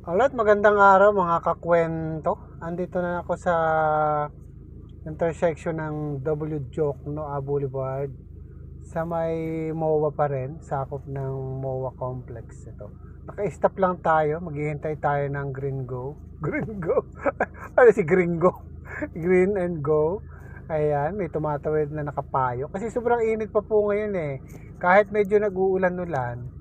Alright, magandang araw mga kakwento. Andito na ako sa intersection ng W. Jokno Boulevard sa may MOA pa rin, sakop ng MOA Complex ito. Naka-stop lang tayo, maghihintay tayo ng Green Go. Green Go? Ano si Green Go? Green and Go. Ayan, may tumatawid na nakapayo. Kasi sobrang init pa po ngayon eh. Kahit medyo nag-uulan-ulan,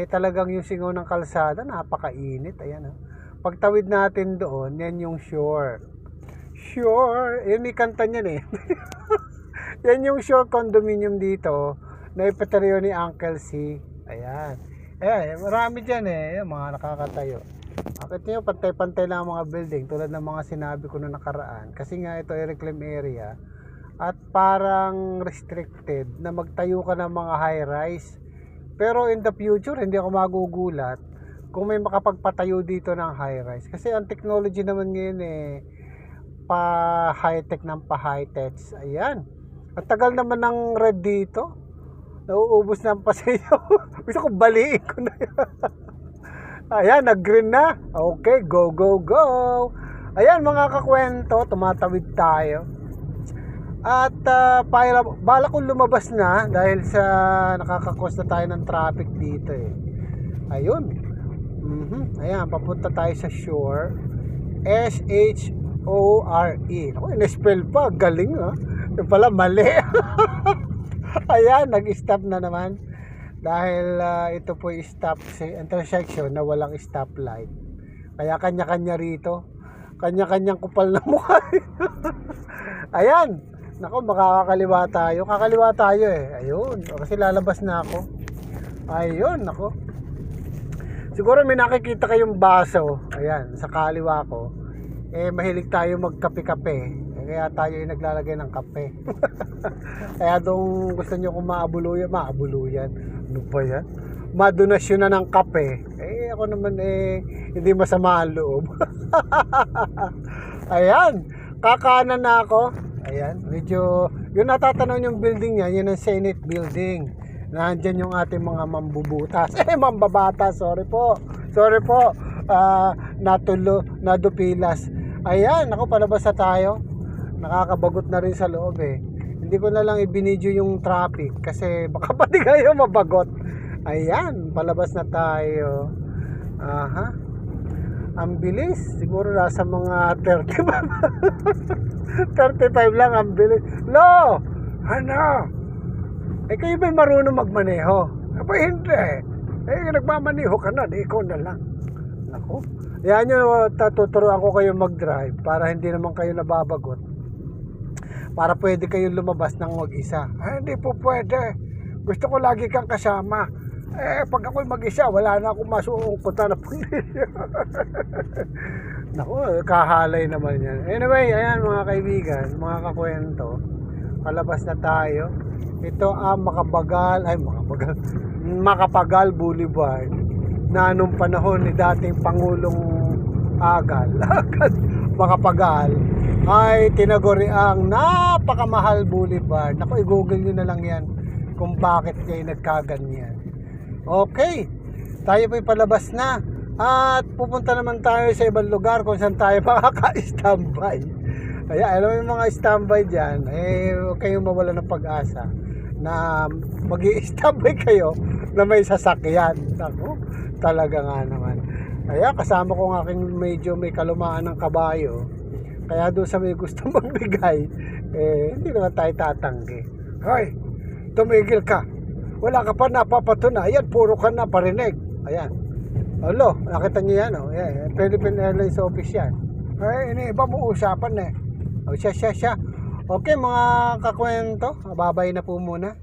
talagang yung singaw ng kalsada napakainit. Ayan, pagtawid natin doon, yan yung Shore. Shore, may kanta niyan eh. Yan yung Shore condominium dito na ipataryo ni Uncle C. Ayan. Marami dyan yung mga nakakatayo. Bakit nyo, pantay-pantay lang ang mga building tulad ng mga sinabi ko na nakaraan. Kasi nga ito ay reclaim area at parang restricted na magtayo ka ng mga high-rise. Pero in the future, hindi ako magugulat kung may makapagpatayo dito ng high-rise. Kasi ang technology naman ngayon pa-high-tech ng pa-high-tech. Ayan. Ang tagal naman ng red dito. Nauubos na ang pasayo. Gusto ko baliin ko na yan. Ayan, nag-green na. Okay, go, go, go. Ayan mga kakwento, tumatawid tayo. At bala kong lumabas na dahil sa nakakakos na tayo ng traffic dito Ayun. Ayan, papunta tayo sa Shore. S-H-O-R-E. Ako, in-spell pa. Galing Yung pala, mali. Ayan, nag-stop na naman. Dahil ito po yung stop intersection na walang stoplight. Kaya kanya-kanya rito. Kanya-kanyang kupal na mukha. Ayan. Nako, makakaliwa tayo. Kakaliwa tayo Ayun. Kasi lalabas na ako. Ayun, nako. Siguro may nakikita kayong baso. Ayan, sa kaliwa ko. Mahilig tayo magkape-kape. Kaya tayo ay naglalagay ng kape. Kaya kung gusto nyo kung maabuluyan. Ano ba yan? Madonasyon na ng kape. Ako naman hindi masama ang loob. Ayan, kakanan na ako. Ayan, medyo yung natatanaw yung building niya, yun ang Senate building. Nandiyan yung ating mga mambubutas. Mambabatas, sorry po. Nadupilas. Ayan, ako palabas na tayo. Nakakabagot na rin sa loob Hindi ko na lang ibinidyo yung traffic kasi baka pati kayo mabagot. Ayan, palabas na tayo. Aha. Ang bilis, siguro nasa mga 35 lang ang bilis. Lo! Ano? Kayo ba'y marunong magmaneho? Hindi. Nagmamaneho ka na, di ikaw na lang. Naku. Yan yung tuturuan ko kayo mag-drive para hindi naman kayo nababagot. Para pwede kayong lumabas ng mag-isa. Hindi po pwede. Gusto ko lagi kang kasama. Pag ako'y mag-isa, wala na akong masuungkutan na pangilya. Naku, kahalay naman yan. Anyway, ayan mga kaibigan, mga kakwento. Palabas na tayo. Ito ang Makapagal Boulevard na nung panahon ni dating Pangulong Agal Makapagal ay tinaguri ang napakamahal boulevard. Naku, i-google nyo na lang yan kung bakit kayo nagkaganyan. Okay, tayo po'y palabas na at pupunta naman tayo sa ibang lugar kung saan tayo makaka-standby. Kaya alam mo yung mga standby dyan, huwag kayong mawala ng pag-asa na mag-i-standby kayo na may sasakyan. Ako, talaga nga naman. Kaya kasama ko ng aking medyo may kalumaan ng kabayo. Kaya doon sa may gusto magbigay, hindi naman tayo tatanggi. Hoy, tumigil ka. Wala ka pa napapatunayan, puro ka na parinig. Ayan. Alo, nakita niyo yan Philippine Airlines office yan. Iniiba mo usapan siya. Okay mga kakwento, babay na po muna.